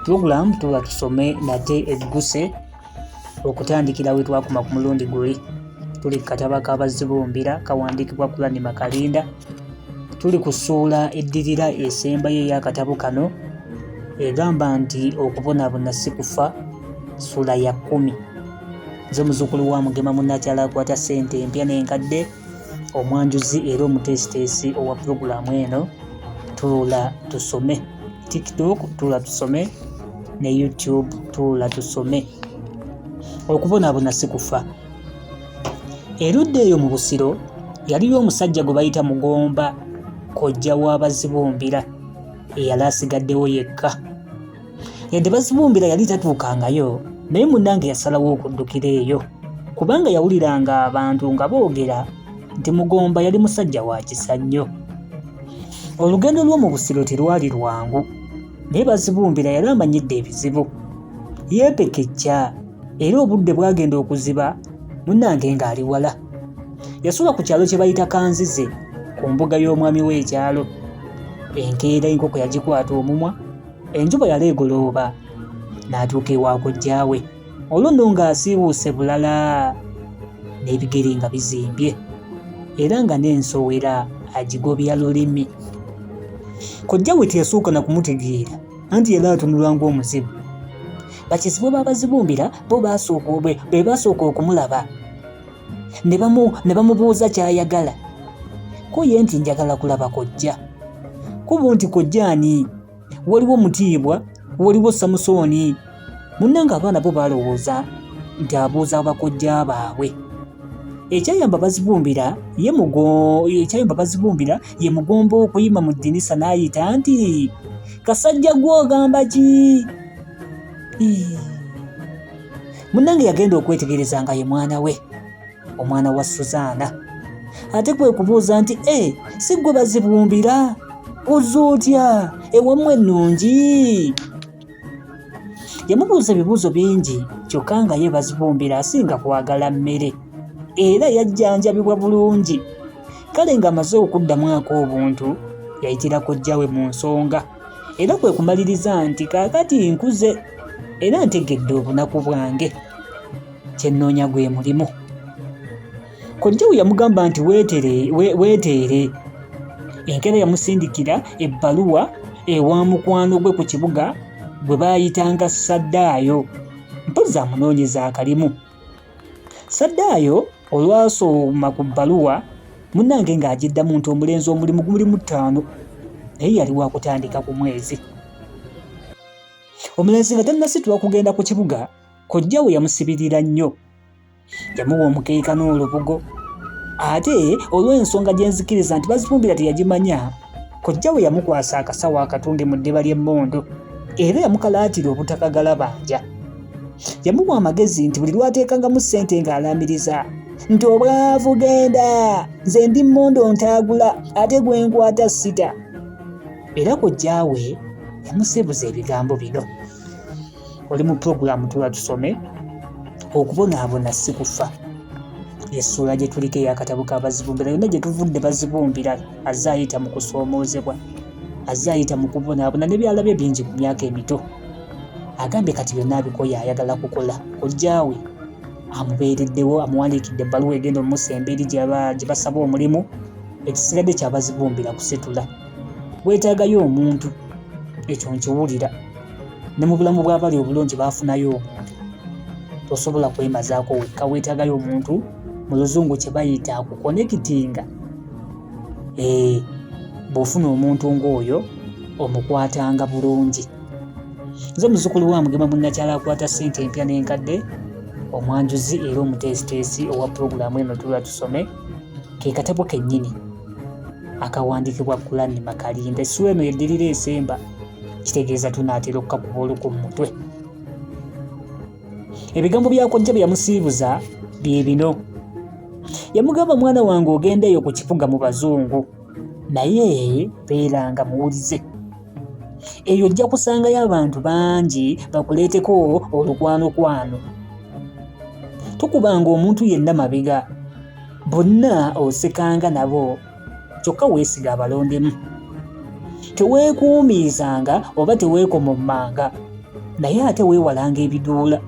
Programu tuba tusome nate egguse okutandikira we twakoma ku mulundi guli. Tuli kataba ka Bazibumbira kawandiikibwa Kulani Makalinda. Tuli kusuula eddirira esembayo ey'akatabo kano egamba nti okubonaabona si kufa, ssuula ya 10. Nze muzzukulu wa Mugema munnakyala akwata ssente empya n'enkadde, omwanjuzi era omutesiteesi owa purogulaamu eno. Tuula tusome TikTok, tuula tusome ne YouTube, tuula tusome. Okubonaabona si kufa. Erudde eyo mu Busiro yaliyo omusajja gwe bayita Mugomba, kojja wa Bazibumbira, eyali asigaddewo yekka. Yadde Bazibumbira yali tatuukangayo, naye munnange yasalawo okuddukira eyo kubanga yawuliranga abantu nga boogera nti Mugomba yali musajja wa kisa nnyo. Olugendo lw'omu Busiro terwali lwangu, naye Bazibumbira yali amanyidde ebizibu. Yeepekejja era obudde bwagenda okuziba munnange ng'ali wala. Yasula ku kyalo kye bayita Kanzize ku mbuga y'omwami w'ekyalo. Enkeera enkoko yagikwata omumwa, enjuba yali egolooba, n'atuuka ewa kojjaawe. Olwo nno ng'asiibuuse bulala, n'ebigere nga bizimbye era nga n'ensowera agigobya lulimi. Kojjaawe teyasooka na kumutegeera anti yali atunulwa ng'omuzibu. Bakizibu ba Bazibumbira bo be basooka okumulaba ne bamubuuza ky'ayagala. Ko ye nti njagala kulaba kojja. Kubo nti kojjaani? Waliwo Mutiibwa, waliwo Samusooni. Munnange abaana bo balowooza nti abuuza bakojja baabwe. Ekyayamba Bazibumbira ye Mugomba okuyima mu ddinisa n'ayita nti, "Kasajja gwe ogamba ki?" Munnange yagenda okwetegereza nga ye mwana we, omwana wa Suzaana. Ate kwe kubuuza nti, si gwe Bazibumbira? Ozza otya? Ewammwe ennungi? Yamubuuza ebibuuzo bingi, kyokka nga ye Bazibumbira asinga kwagala mmere era yajjanjabibwa bulungi. Kale ng'amaze okuddamu ak'obuntu, yayitira kojjawe mu nsonga era kwe kumaliriza nti kaakati nkuze era ntegedde obunaku bwange, kye nnoonya gwe mulimu. Kojjawe yamugamba nti weeteere. Enkeera yamusindikira ebbaluwa ewa mukwano gwe ku kibuga gwe baayitanga Saddaayo, mpozzi amunoonyeza akalimu. Saddaayo olwasoma ku bbaluwa munnange ng'agiddamu nti omulenzi omulimu gulimu 5 naye yali wa kutandika ku mwezi. Omulenzi nga tannasitula kugenda ku kibuga, kojjawe yamusibirira nnyo. Yamuwa omukeeka n'olubugo. Ate olw'ensonga gye nzikiriza nti Bazibumbira teyagimanya, kojjawe yamukwasa akasawo akatunge mu ddiba ly'emmondo era yamukalaatira obutakagala banja. Yamuwa amagezi nti buli lwateekangamu ssente ng'alaamiriza nti, "Obwavu genda, nze ndi mmondo ntaagula ate gwe nkwata sita." Era kojjaawe yamuseebuza ebigambo bino. Oli mu purogulaamu tuula tusome okubonaabona si kufa. Essuula gye tuliko ey'akatabo ka Bazibumbira yonna gye tuvudde Bazibumbira azze ayita mu kusoomoozebwa, azze ayita mu kubonaabona n'ebyala bye bingi ku myaka emito. Agambye kati byonna abikoye ayagala kukola. Kojjaawe amubeereddewo, amuwandiikidde ebbaluwa egenda omussa eri gye basaba omulimu. Ekisigadde kya Bazibumbira kusetula. Weetaagayo omuntu, ekyo nkiwulira. Ne mu bulamu bw'abali obulungi baafunayo omuntu. Tosobola kwemazaako wekka, weetaagayo omuntu, mu luzungu kye bayita akukonekitinga. Bw'ofuna omuntu ng'oyo omukwatanga bulungi. Nze muzzukulu wa Mugema munnakyala akwata ssente empya n'enkadde, omwanjuzi era omutesiteesi owa purogulaamu eno tuula tusome, ke katabo kennyini akawandiikibwa Kulani Makalinda. Essuula eno yeddirira esemba, kitegeeza tunaatera okukakuba oluku mu mutwe. Ebigambo bya kojja bye yamusiibuza bye bino. Yamugamba, "Mwana wange ogenda eyo ku kibuga mu Bazungu, naye beeranga muwulize. Eyo ojja kusangayo abantu bangi bakuleeteko olukwanokwano. Tukubanga omuntu yenna mabega, bonna osekanga nabo, kyokka weesiga abalondemu. teweekuumiizanga oba teweekomommanga, naye ate weewalanga ebiduula.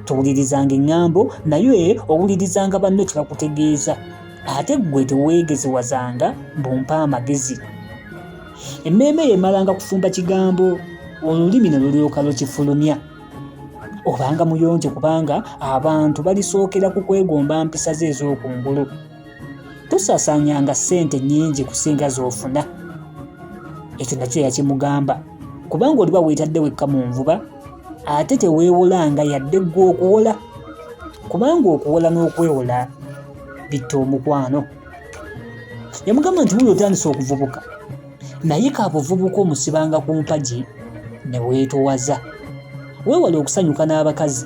Towulirizanga eŋŋambo naye owulirizanga banno kye bakutegeeza, ate ggwe teweegezewazanga bumpa amagezi. Emmeeme yeemalanga kufumba kigambo, olulimi ne lulyoka lukifulumya. Obanga muyonje kubanga abantu balisookera ku kwegomba mpisa ze ez'okungulu. Tosaasaanyanga ssente nnyingi kusinga z'ofuna. Ekyo nakyo yakimugamba, kubanga oliba weetadde wekka mu nvuba, ate teweewolanga yadde ggwe okuwola, kubanga okuwola n'okwewola bitta omukwano. Yamugamba nti buli otandise okuvubuka, naye kaabuvubuka omusibanga ku mpagi ne weetowaza. Weewale okusanyuka n'abakazi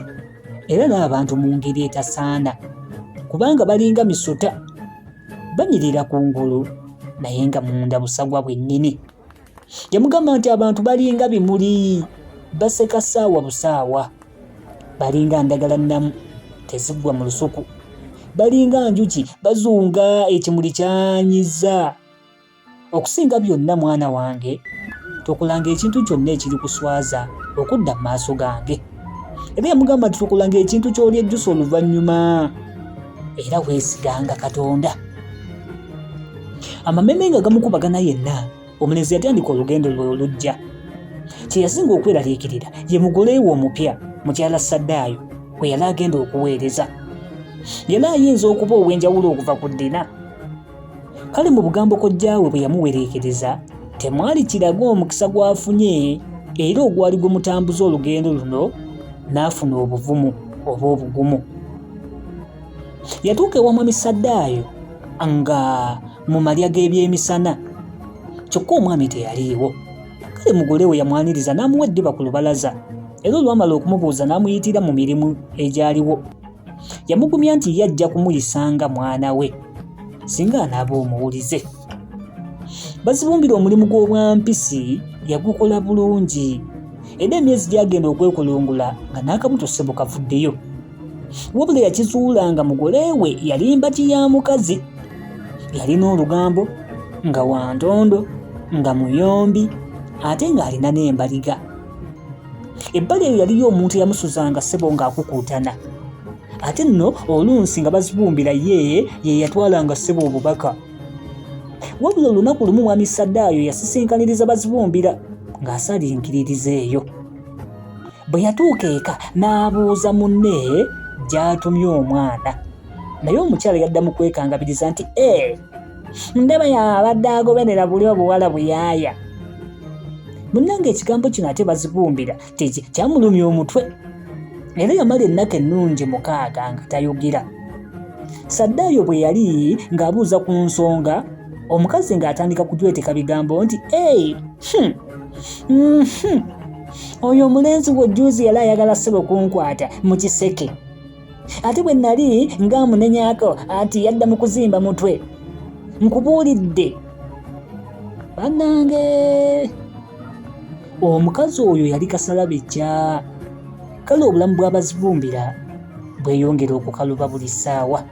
era n'abantu mu ngeri etasaana, kubanga balinga misota, banyirira kungulu naye nga munda busagwa bwennyini. Yamugamba nti abantu balinga bimuli, baseka ssaawa busaawa, balinga ndagala nnamu teziggwa mu lusuku, balinga njuki bazunga ekimuli kyanyiza. Okusinga byonna mwana wange, tokulanga ekintu kyonna ekiri kuswaza okudda mu maaso gange. Era yamugamba nti tokulanga ekintu ky'oli ejjusa oluvannyuma, era weesiganga Katonda. Amameme nga gamukubagana yenna, omulenzi yatandika olugendo lwe olujja. Kye yasinga okweraliikirira ye mugole we omupya, mukyala Saddaayo, kwe yali agenda okuweereza. Yali ayinza okuba ow'enjawulo okuva ku ddina. Kale mu bugambo kojjaawe bwe yamuwereekereza temwali kiraga omukisa gw'afunye era ogwali gumutambuza olugendo luno n'afuna obuvumu oba obugumu. Yatuuka ewa mwami Saddaayo nga mu malya g'ebyemisana, kyokka omwami teyaliiwo. Kale mugole we yamwaniriza n'amuwa eddiba ku lubalaza, era olwamala okumubuuza n'amuyitira mu mirimu egyaliwo. Yamugumya nti ye ajja kumuyisanga mwana we singa anaaba omuwulize. Bazibumbira omulimu gw'obwampisi yagukola bulungi, era emyezi gyagenda okwekulungula nga n'akabuto ssebo kavuddeyo. Wabula yakizuula nga mugole we yali mbati ya mukazi, yalina olugambo, nga wantondo, nga muyombi, ate ng'alina n'embaliga. Ebbali eyo yaliyo omuntu eyamusuzanga ssebo ng'akukuutana, ate nno olunsi nga Bazibumbira ye yatwalanga ssebo obubaka. Wabula olunaku lumu mwami Saddaayo yasisinkaniriza Bazibumbira ng'asalinkiririza eyo. Bwe yatuuka eka n'abuuza munne gy'atumye omwana, naye omukyala yaddamu kwekangabiriza nti ndaba y'abadde agoberera buli obuwala buyaaya. Munnange ekigambo kino ate Bazibumbira kyamulumya omutwe, era yamala ennaku ennungi 6 nga tayogera. Saddaayo bwe yali ng'abuuza ku nsonga, omukazi ng'atandika kujweteka bigambo nti oyo omulenzi w'ojjuuzi yali ayagala ssebo kunkwata mu kiseke, ate bwe nali ng'amunenyako ati yadda mu kuzimba mutwe. Nkubuulidde bannange, omukazi oyo yali kasalabejja. Kale obulamu bwa Bazibumbira bweyongera okukaluba buli ssaawa.